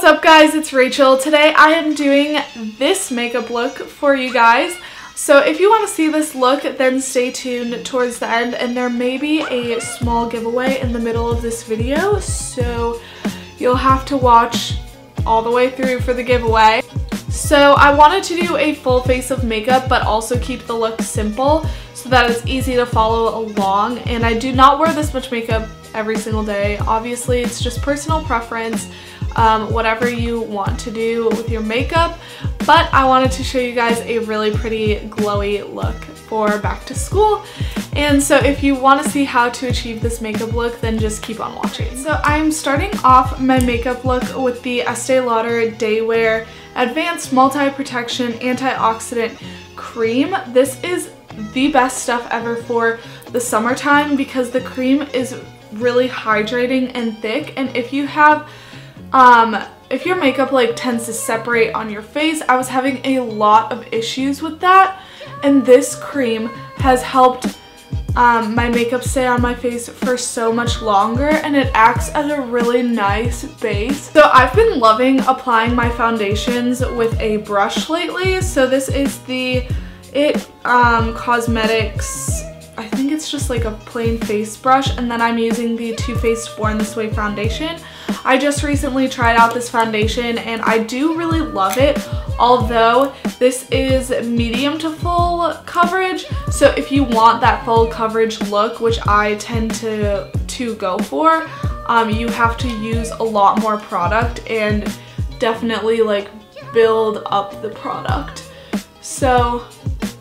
up guys, it's Rachel. Today I am doing this makeup look for you guys. So if you want to see this look, then stay tuned towards the end, and there may be a small giveaway in the middle of this video, so you'll have to watch all the way through for the giveaway. So I wanted to do a full face of makeup but also keep the look simple so that it's easy to follow along, and I do not wear this much makeup every single day. Obviously it's just personal preference, whatever you want to do with your makeup, but I wanted to show you guys a really pretty glowy look for back to school. And so if you want to see how to achieve this makeup look, then just keep on watching. So I'm starting off my makeup look with the Estee Lauder Day Wear Advanced Multi-Protection Antioxidant Cream. This is the best stuff ever for the summertime because the cream is really hydrating and thick, and if you have if your makeup like tends to separate on your face, I was having a lot of issues with that, and this cream has helped my makeup stay on my face for so much longer, and it acts as a really nice base. So I've been loving applying my foundations with a brush lately. So this is the Cosmetics, I think it's just like a plain face brush, and then I'm using the Too Faced Born This Way foundation. I just recently tried out this foundation and I do really love it, although this is medium to full coverage. So if you want that full coverage look, which I tend to go for, you have to use a lot more product and definitely like build up the product. So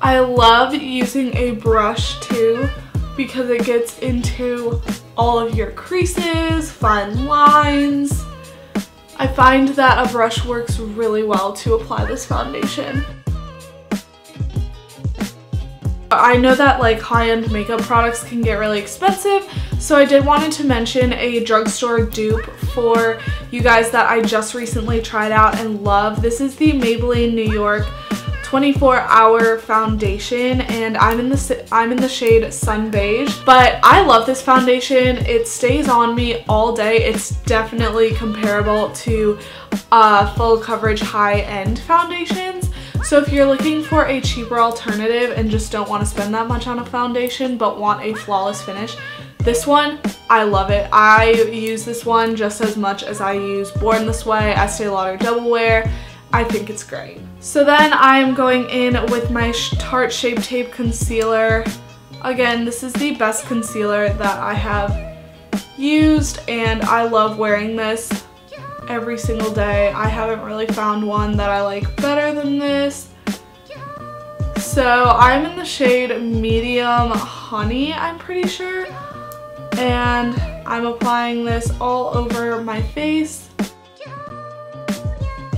I love using a brush too because it gets into all of your creases, fine lines. I find that a brush works really well to apply this foundation. I know that like high-end makeup products can get really expensive, so I did wanted to mention a drugstore dupe for you guys that I just recently tried out and love. This is the Maybelline New York 24-hour foundation, and I'm in the shade Sun Beige, but I love this foundation. It stays on me all day. It's definitely comparable to full coverage high-end foundations. So if you're looking for a cheaper alternative and just don't want to spend that much on a foundation but want a flawless finish, this one, I love it. I use this one just as much as I use Born This Way, Estee Lauder Double Wear. I think it's great. So then I'm going in with my Tarte Shape Tape Concealer. Again, this is the best concealer that I have used, and I love wearing this every single day. I haven't really found one that I like better than this. So I'm in the shade Medium Honey, I'm pretty sure, and I'm applying this all over my face.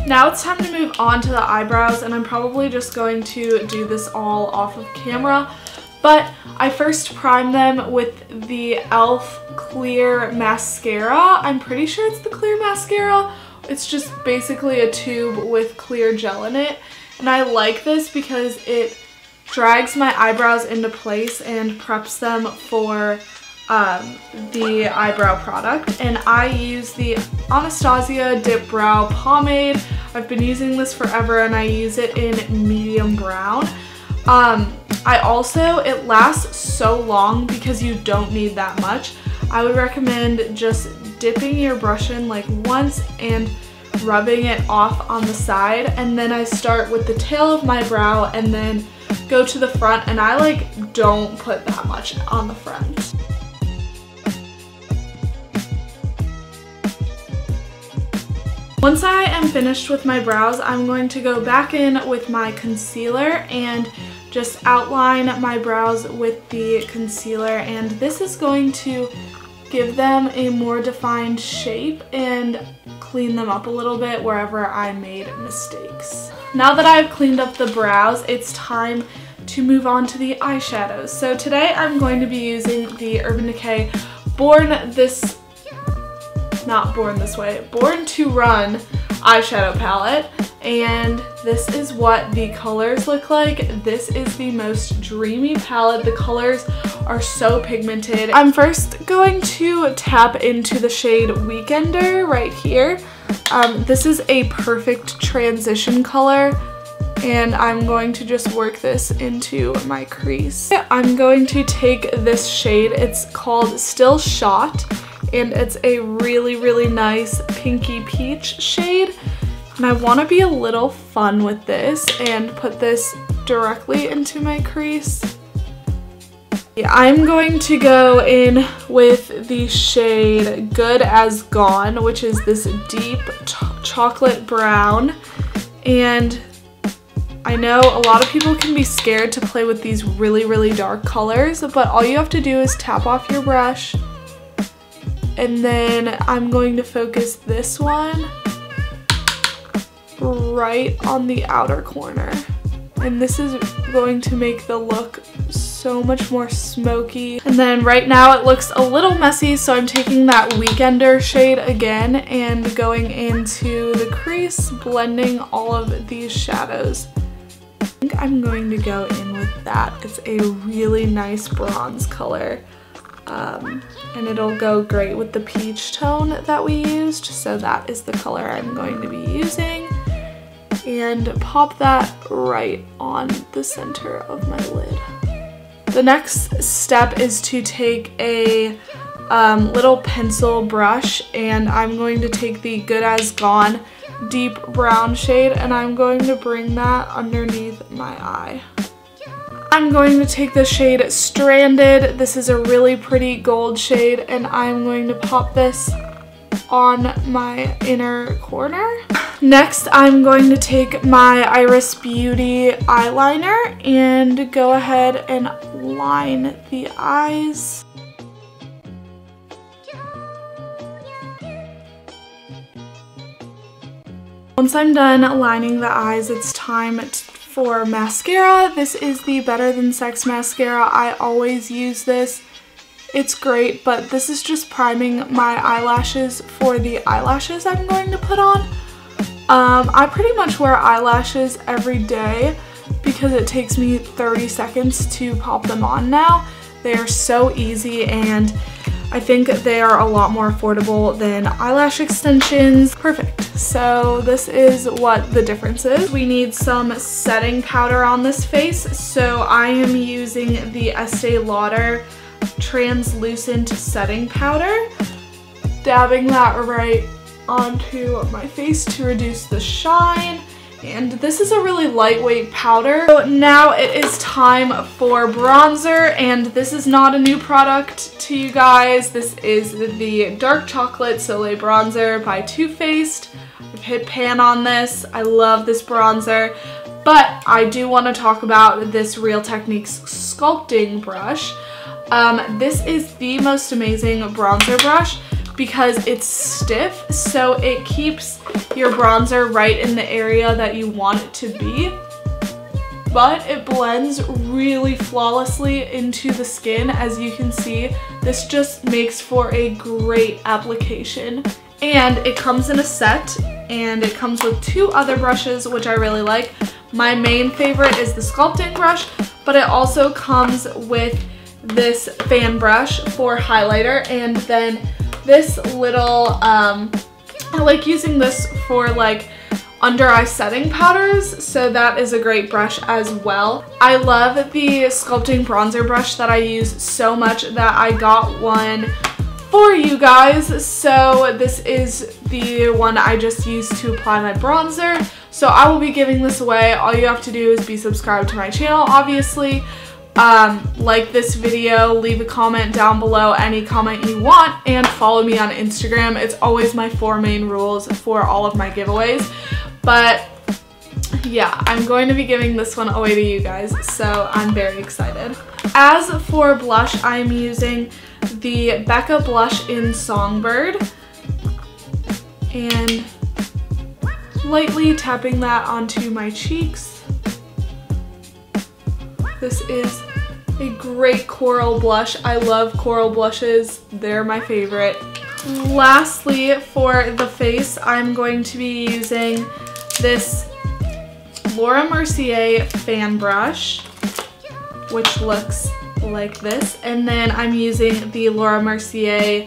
Now it's time to move on to the eyebrows, and I'm probably just going to do this all off of camera, but I first prime them with the e.l.f. Clear Mascara. I'm pretty sure it's the Clear Mascara. It's just basically a tube with clear gel in it, and I like this because it drags my eyebrows into place and preps them for the eyebrow product. And I use the Anastasia Dip Brow Pomade. I've been using this forever, and I use it in medium brown. It lasts so long because you don't need that much. I would recommend just dipping your brush in like once and rubbing it off on the side, and then I start with the tail of my brow and then go to the front, and I like don't put that much on the front. Once I am finished with my brows, I'm going to go back in with my concealer and just outline my brows with the concealer, and this is going to give them a more defined shape and clean them up a little bit wherever I made mistakes. Now that I've cleaned up the brows, it's time to move on to the eyeshadows. So today I'm going to be using the Urban Decay Born to Run eyeshadow palette, and this is what the colors look like. This is the most dreamy palette. The colors are so pigmented. I'm first going to tap into the shade Weekender right here. This is a perfect transition color, and I'm going to just work this into my crease. I'm going to take this shade. It's called Still Shot, and it's a really, really nice pinky peach shade. And I want to be a little fun with this and put this directly into my crease. I'm going to go in with the shade Good As Gone, which is this deep chocolate brown. And I know a lot of people can be scared to play with these really, really dark colors, but all you have to do is tap off your brush. And then I'm going to focus this one right on the outer corner. And this is going to make the look so much more smoky. And then right now it looks a little messy, so I'm taking that Weekender shade again and going into the crease, blending all of these shadows. I think I'm going to go in with that. It's a really nice bronze color. And it'll go great with the peach tone that we used, so that is the color I'm going to be using. And pop that right on the center of my lid. The next step is to take a little pencil brush, and I'm going to take the Good As Gone deep brown shade, and I'm going to bring that underneath my eye. I'm going to take the shade Stranded. This is a really pretty gold shade, and I'm going to pop this on my inner corner. Next, I'm going to take my Iris Beauty eyeliner and go ahead and line the eyes. Once I'm done lining the eyes, it's time for mascara. This is the Better Than Sex mascara. I always use this. It's great, but this is just priming my eyelashes for the eyelashes I'm going to put on. I pretty much wear eyelashes every day because it takes me 30 seconds to pop them on now. They are so easy, and I think they are a lot more affordable than eyelash extensions. Perfect. So this is what the difference is. We need some setting powder on this face, so I am using the Estee Lauder translucent setting powder, dabbing that right onto my face to reduce the shine. And this is a really lightweight powder. So now it is time for bronzer, and this is not a new product to you guys. This is the Dark Chocolate Soleil Bronzer by Too Faced. I've hit pan on this. I love this bronzer, but I do want to talk about this Real Techniques Sculpting Brush. This is the most amazing bronzer brush because it's stiff, so it keeps your bronzer right in the area that you want it to be, but it blends really flawlessly into the skin. As you can see, this just makes for a great application. And it comes in a set, and it comes with two other brushes, which I really like. My main favorite is the sculpting brush, but it also comes with this fan brush for highlighter, and then this little, I like using this for like under eye setting powders, so that is a great brush as well. I love the sculpting bronzer brush that I use so much that I got one for you guys. So this is the one I just used to apply my bronzer. So I will be giving this away. All you have to do is be subscribed to my channel, obviously. Like this video, leave a comment down below, any comment you want, and follow me on Instagram. It's always my 4 main rules for all of my giveaways. But yeah, I'm going to be giving this one away to you guys, so I'm very excited. As for blush, I'm using the Becca blush in Songbird, and lightly tapping that onto my cheeks. This is a great coral blush. I love coral blushes. They're my favorite. Lastly, for the face, I'm going to be using this Laura Mercier fan brush, which looks like this. And then I'm using the Laura Mercier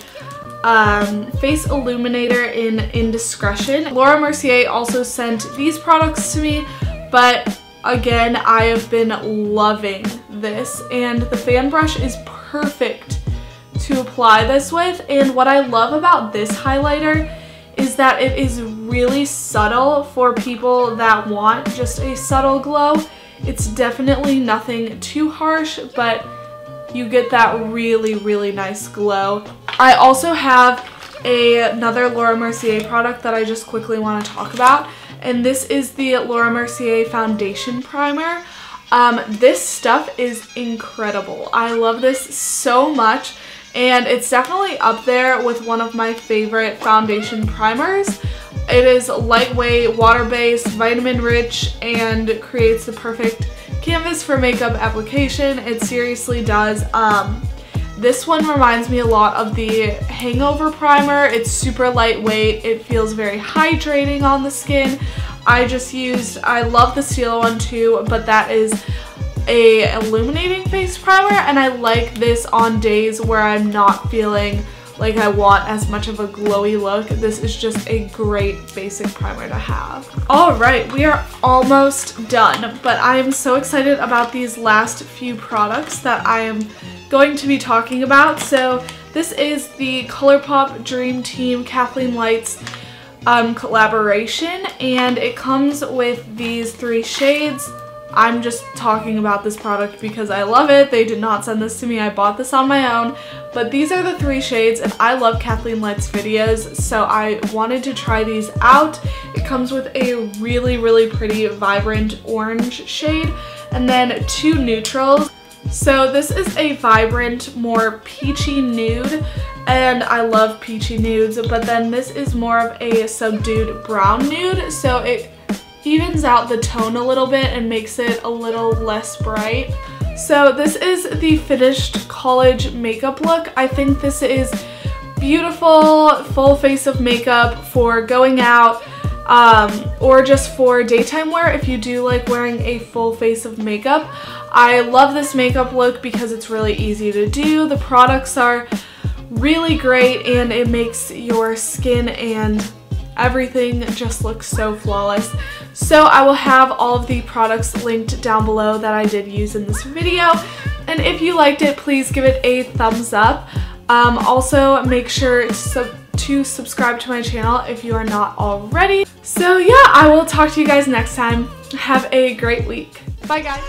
face illuminator in Indiscretion. Laura Mercier also sent these products to me, but again, I have been loving this, and the fan brush is perfect to apply this with. And what I love about this highlighter is that it is really subtle for people that want just a subtle glow. It's definitely nothing too harsh, but you get that really, really nice glow. I also have another Laura Mercier product that I just quickly want to talk about, and this is the Laura Mercier Foundation Primer. This stuff is incredible. I love this so much, and it's definitely up there with one of my favorite foundation primers. It is lightweight, water-based, vitamin-rich, and creates the perfect canvas for makeup application. It seriously does. This one reminds me a lot of the Hangover Primer. It's super lightweight. It feels very hydrating on the skin. I love the Steel one too, but that is a illuminating face primer, and I like this on days where I'm not feeling like I want as much of a glowy look. This is just a great basic primer to have. Alright, we are almost done, but I am so excited about these last few products that I am going to be talking about. So this is the ColourPop Dream Team Kathleenlights collaboration, and it comes with these 3 shades. I'm just talking about this product because I love it. They did not send this to me. I bought this on my own. But these are the 3 shades, and I love Kathleenlights videos, so I wanted to try these out. It comes with a really, really pretty vibrant orange shade, and then 2 neutrals. So this is a vibrant, more peachy nude, and I love peachy nudes, but then this is more of a subdued brown nude, so it evens out the tone a little bit and makes it a little less bright. So this is the finished college makeup look. I think this is beautiful, full face of makeup for going out, or just for daytime wear if you do like wearing a full face of makeup. I love this makeup look because it's really easy to do. The products are really great, and it makes your skin and everything just looks so flawless. So I will have all of the products linked down below that I did use in this video, and if you liked it, please give it a thumbs up. Also make sure to subscribe to my channel if you are not already. So yeah, I will talk to you guys next time. Have a great week. Bye guys.